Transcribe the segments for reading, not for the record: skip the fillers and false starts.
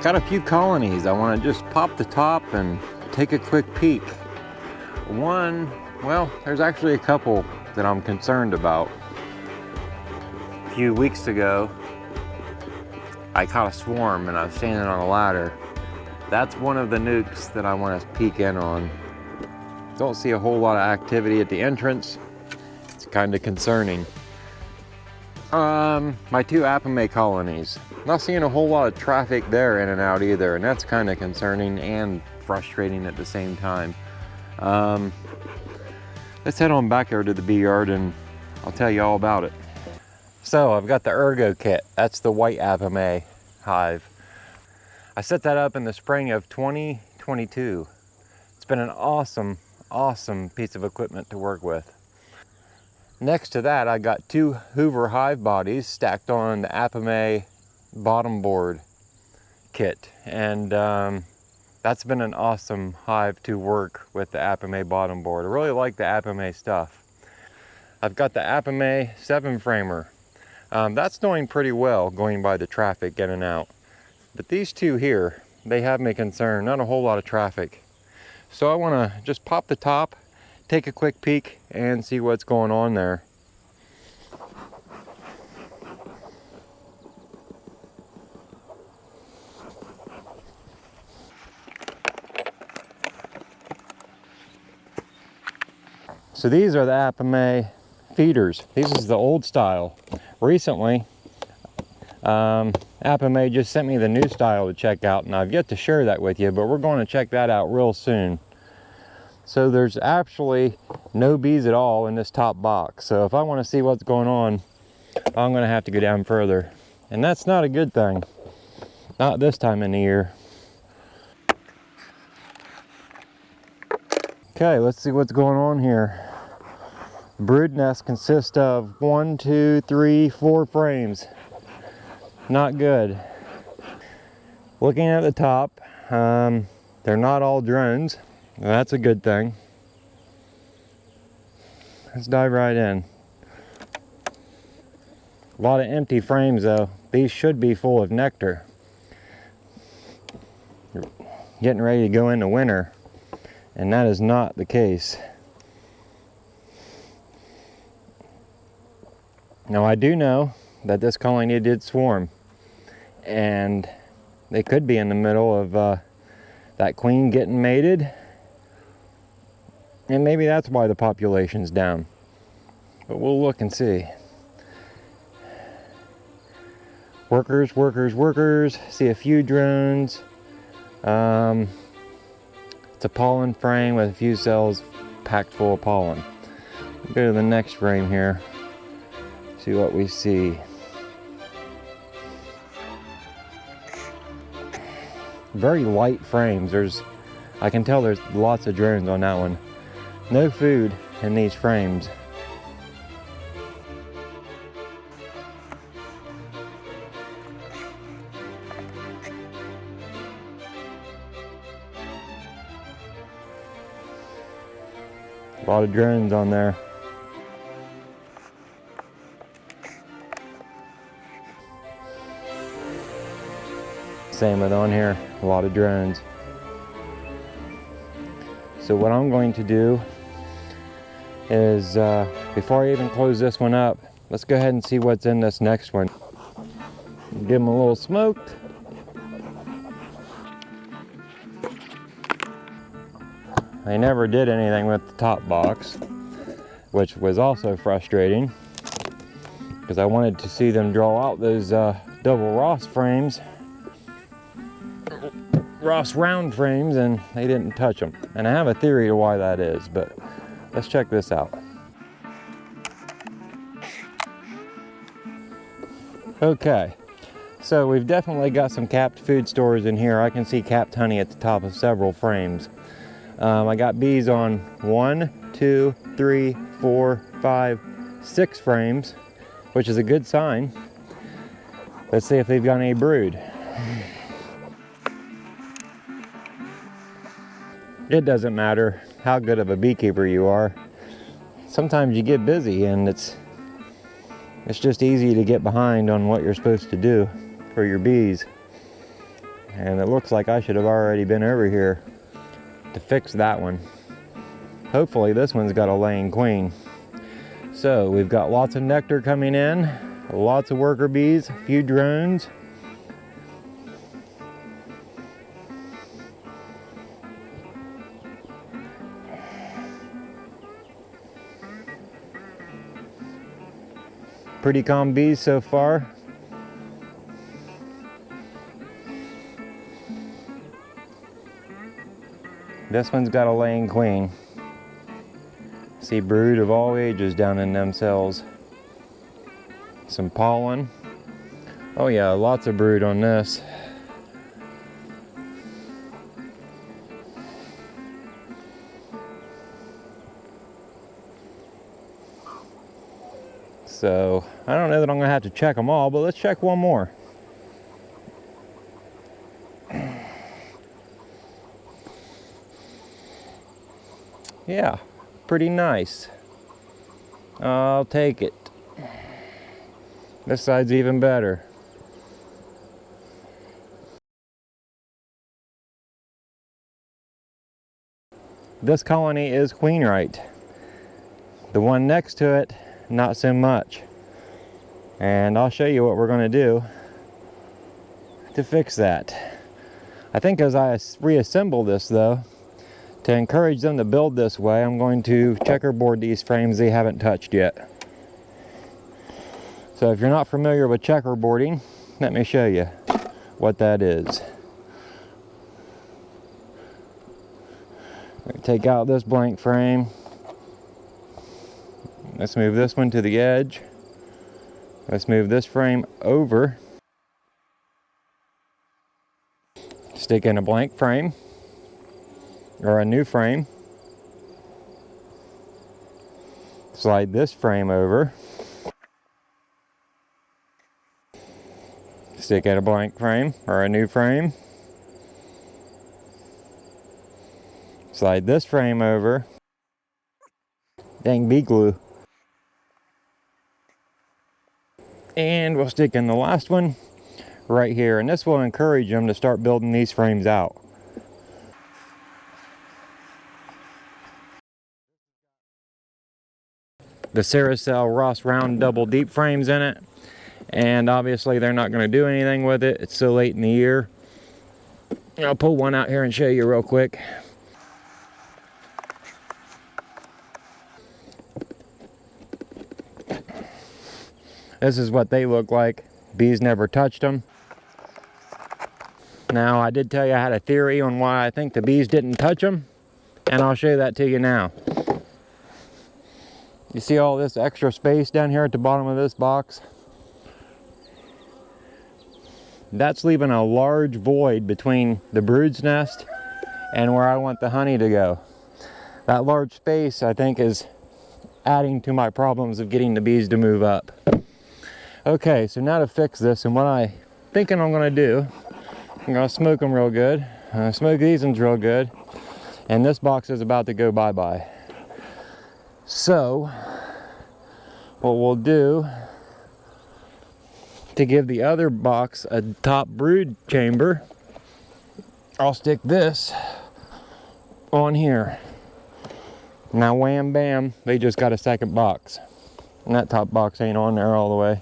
Got a few colonies. I want to just pop the top and take a quick peek. One, well, there's actually a couple that I'm concerned about. A few weeks ago, I caught a swarm and I was standing on a ladder. That's one of the nukes that I want to peek in on. Don't see a whole lot of activity at the entrance. It's kind of concerning. My two Evfimiou colonies. Not seeing a whole lot of traffic there in and out either, and that's kind of concerning and frustrating at the same time. Let's head on back there to the bee yard and I'll tell you all about it. So I've got the Ergo kit. That's the white Evfimiou hive. I set that up in the spring of 2022. It's been an awesome piece of equipment to work with. Next to that, I got two Hoover hive bodies stacked on the Evfimiou bottom board kit, and that's been an awesome hive to work with the Evfimiou bottom board. I really like the Evfimiou stuff. I've got the Evfimiou 7 framer. That's doing pretty well going by the traffic in and out. But these two here, they have me concerned. Not a whole lot of traffic. So I want to just pop the top, take a quick peek, and see what's going on there. So these are the Evfimiou feeders. This is the old style. Recently, Evfimiou just sent me the new style to check out, and I've yet to share that with you, but we're going to check that out real soon. So there's actually no bees at all in this top box. So if I want to see what's going on, I'm going to have to go down further. And that's not a good thing. Not this time in the year. Okay, let's see what's going on here. The brood nest consists of 1, 2, 3, 4 frames. Not good. Looking at the top, they're not all drones. That's a good thing. Let's dive right in. A lot of empty frames though. These should be full of nectar. You're getting ready to go into winter, and that is not the case. Now I do know that this colony did swarm, and they could be in the middle of that queen getting mated, and maybe that's why the population's down. But we'll look and see. Workers, workers, workers. See a few drones. It's a pollen frame with a few cells packed full of pollen. We'll go to the next frame here. See what we see. Very light frames. I can tell there's lots of drones on that one. No food in these frames. A lot of drones on there. Same with on here, a lot of drones. So what I'm going to do is, before I even close this one up, let's go ahead and see what's in this next one. Give them a little smoked. I never did anything with the top box, which was also frustrating because I wanted to see them draw out those double Ross frames. Ross round frames, and they didn't touch them. And I have a theory to why that is, but let's check this out. Okay, so we've definitely got some capped food stores in here. I can see capped honey at the top of several frames. I got bees on 1, 2, 3, 4, 5, 6 frames, which is a good sign. Let's see if they've got any brood. It doesn't matter how good of a beekeeper you are. Sometimes you get busy and it's just easy to get behind on what you're supposed to do for your bees. and it looks like I should have already been over here to fix that one. Hopefully this one's got a laying queen. So we've got lots of nectar coming in, lots of worker bees, a few drones. Pretty calm bees so far. This one's got a laying queen. See brood of all ages down in them cells. Some pollen. Oh yeah, lots of brood on this. So I don't know that I'm gonna have to check them all, but let's check one more. Yeah, pretty nice. I'll take it. This side's even better. This colony is queen right. The one next to it, not so much. And I'll show you what we're going to do to fix that. I think as I reassemble this though, to encourage them to build this way, I'm going to checkerboard these frames they haven't touched yet. So if you're not familiar with checkerboarding, let me show you what that is. Take out this blank frame. Let's move this one to the edge. Let's move this frame over. Stick in a blank frame or a new frame. Slide this frame over. Stick in a blank frame or a new frame. Slide this frame over. Dang bee glue. And we'll stick in the last one right here, and this will encourage them to start building these frames out. The Ceracell Ross round double deep frames in it, and obviously they're not going to do anything with it. It's so late in the year. I'll pull one out here and show you real quick. This is what they look like. Bees never touched them. Now, I did tell you I had a theory on why I think the bees didn't touch them, and I'll show that to you now. You see all this extra space down here at the bottom of this box? That's leaving a large void between the brood's nest and where I want the honey to go. That large space, I think, is adding to my problems of getting the bees to move up. Okay, so now to fix this, and what I'm thinking I'm going to do, I'm going to smoke them real good. Smoke these ones real good. And this box is about to go bye-bye. So, what we'll do to give the other box a top brood chamber, I'll stick this on here. Now wham bam, they just got a second box. And that top box ain't on there all the way.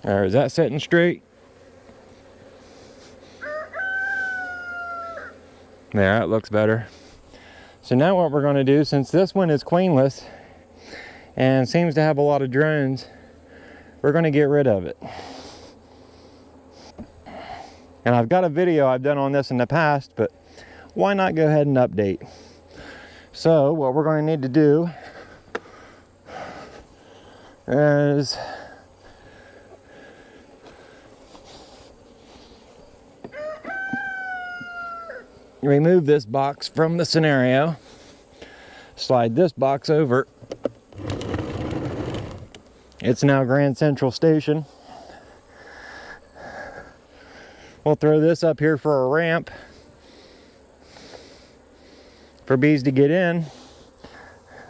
There, is that sitting straight? There, that looks better. So now what we're going to do, since this one is queenless and seems to have a lot of drones, we're going to get rid of it. And I've got a video I've done on this in the past, but why not go ahead and update? So what we're going to need to do is remove this box from the scenario, slide this box over. It's now Grand Central Station. We'll throw this up here for a ramp for bees to get in.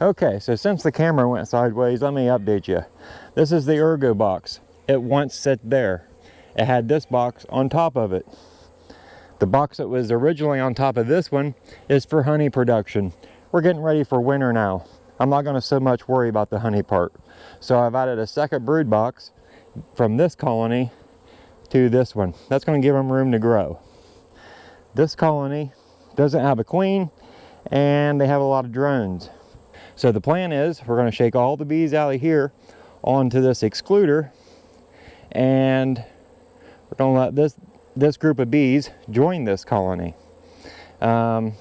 Okay, so since the camera went sideways, let me update you. This is the ergo box. It once sat there. It had this box on top of it. The box that was originally on top of this one is for honey production. We're getting ready for winter now. I'm not going to so much worry about the honey part. So I've added a second brood box from this colony to this one. That's going to give them room to grow. This colony doesn't have a queen and they have a lot of drones. So the plan is we're going to shake all the bees out of here onto this excluder, and we're going to let this group of bees join this colony. In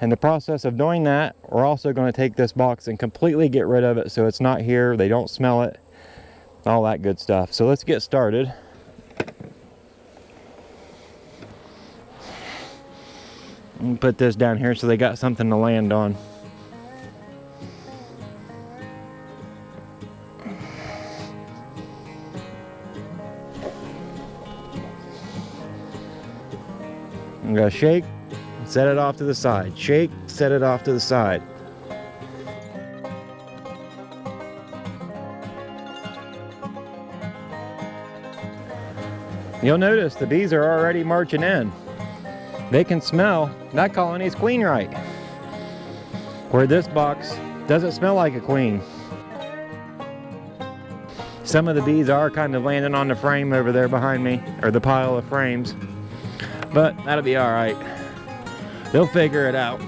the process of doing that, we're also going to take this box and completely get rid of it so it's not here, they don't smell it, all that good stuff. So let's get started. And put this down here so they got something to land on. I'm gonna shake, set it off to the side. Shake, set it off to the side. You'll notice the bees are already marching in. They can smell that colony's queen right. Where this box doesn't smell like a queen. Some of the bees are kind of landing on the frame over there behind me, or the pile of frames. But that'll be all right. They'll figure it out.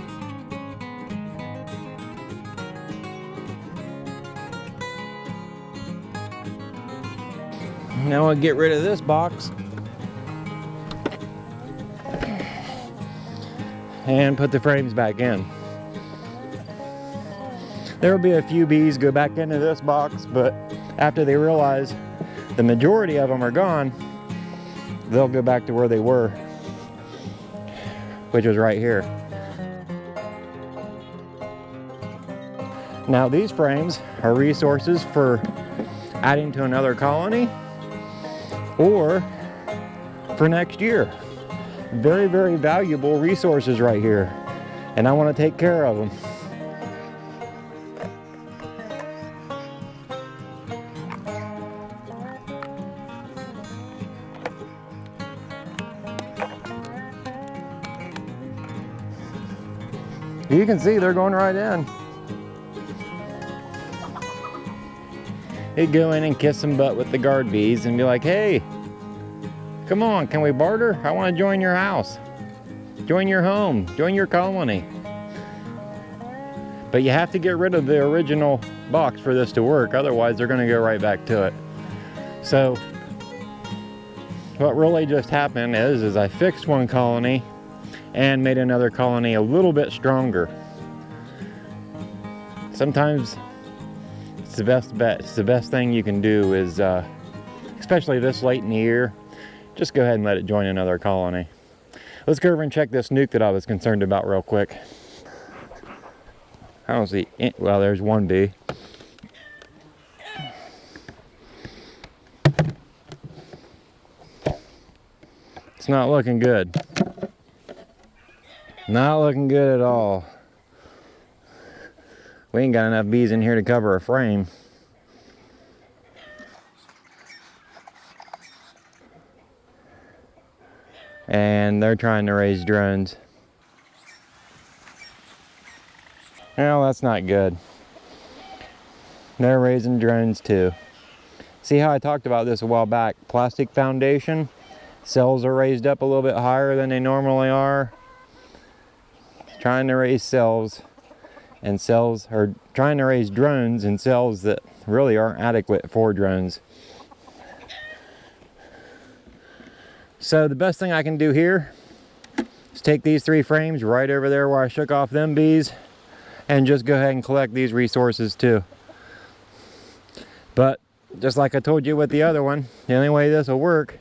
Now I'll get rid of this box and put the frames back in. There will be a few bees go back into this box, but after they realize the majority of them are gone, they'll go back to where they were, which was right here. Now these frames are resources for adding to another colony or for next year. Very, very valuable resources right here, and I want to take care of them. You can see they're going right in. He'd go in and kiss some butt with the guard bees and be like, hey, come on, can we barter? I want to join your house. Join your home, join your colony. But you have to get rid of the original box for this to work, otherwise they're gonna go right back to it. So what really just happened is I fixed one colony and made another colony a little bit stronger. Sometimes it's the best bet. It's the best thing you can do is, especially this late in the year, just go ahead and let it join another colony. Let's go over and check this nuke that I was concerned about real quick. I don't see, well, there's one bee. It's not looking good. Not looking good at all. We ain't got enough bees in here to cover a frame. And they're trying to raise drones. Well, that's not good. They're raising drones too. See how I talked about this a while back? Plastic foundation. Cells are raised up a little bit higher than they normally are. Trying to raise cells, and cells are trying to raise drones in cells that really aren't adequate for drones. So the best thing I can do here is take these 3 frames right over there where I shook off them bees and just go ahead and collect these resources too. But just like I told you with the other one, the only way this will work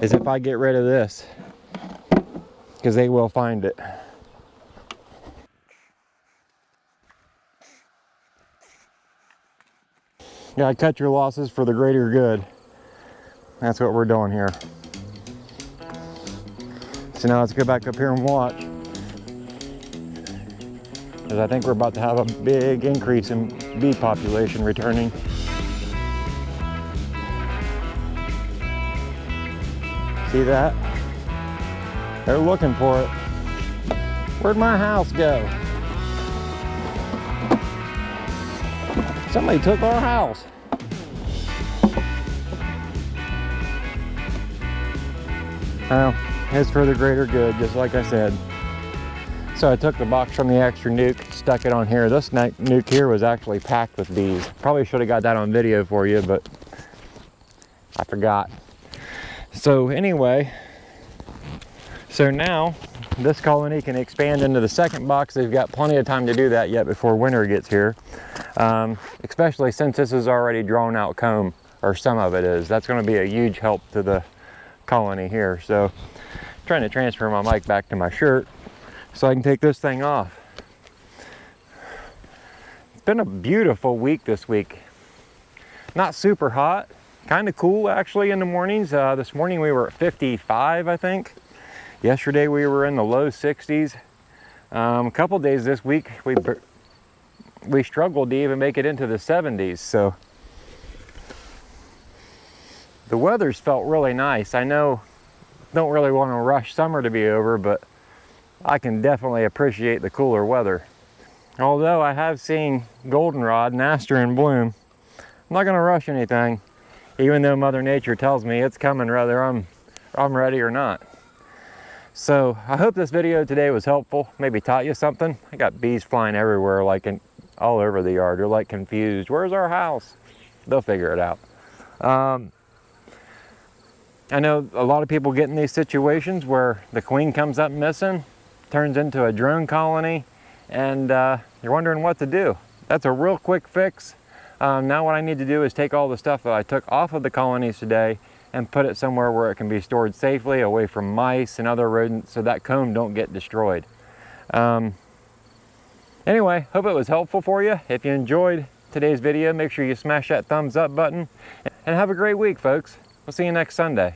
is if I get rid of this, because they will find it. You gotta cut your losses for the greater good. That's what we're doing here. So now let's go back up here and watch, because I think we're about to have a big increase in bee population returning. See that? They're looking for it. Where'd my house go? Somebody took our house. Well, it's for the greater good, just like I said. So I took the box from the extra nuke, stuck it on here. This nuke here was actually packed with bees. Probably should have got that on video for you, but I forgot. So anyway, so now this colony can expand into the second box. They've got plenty of time to do that yet before winter gets here. Especially since this is already drawn out comb, or some of it is. That's going to be a huge help to the colony here. So I'm trying to transfer my mic back to my shirt so I can take this thing off. It's been a beautiful week this week. Not super hot, kind of cool actually in the mornings. This morning we were at 55, I think. Yesterday we were in the low 60s. A couple days this week we struggled to even make it into the 70s. So the weather's felt really nice. I know, don't really want to rush summer to be over, but I can definitely appreciate the cooler weather. Although I have seen goldenrod and aster in bloom, I'm not going to rush anything, even though Mother Nature tells me it's coming whether I'm ready or not. So I hope this video today was helpful, maybe taught you something. I got bees flying everywhere, like all over the yard. They're like confused. Where's our house? They'll figure it out. I know a lot of people get in these situations where the queen comes up missing, turns into a drone colony, and you're wondering what to do. That's a real quick fix. Now what I need to do is take all the stuff that I took off of the colonies today and put it somewhere where it can be stored safely, away from mice and other rodents, so that comb don't get destroyed. Anyway, hope it was helpful for you. If you enjoyed today's video, make sure you smash that thumbs up button, and have a great week, folks. We'll see you next Sunday.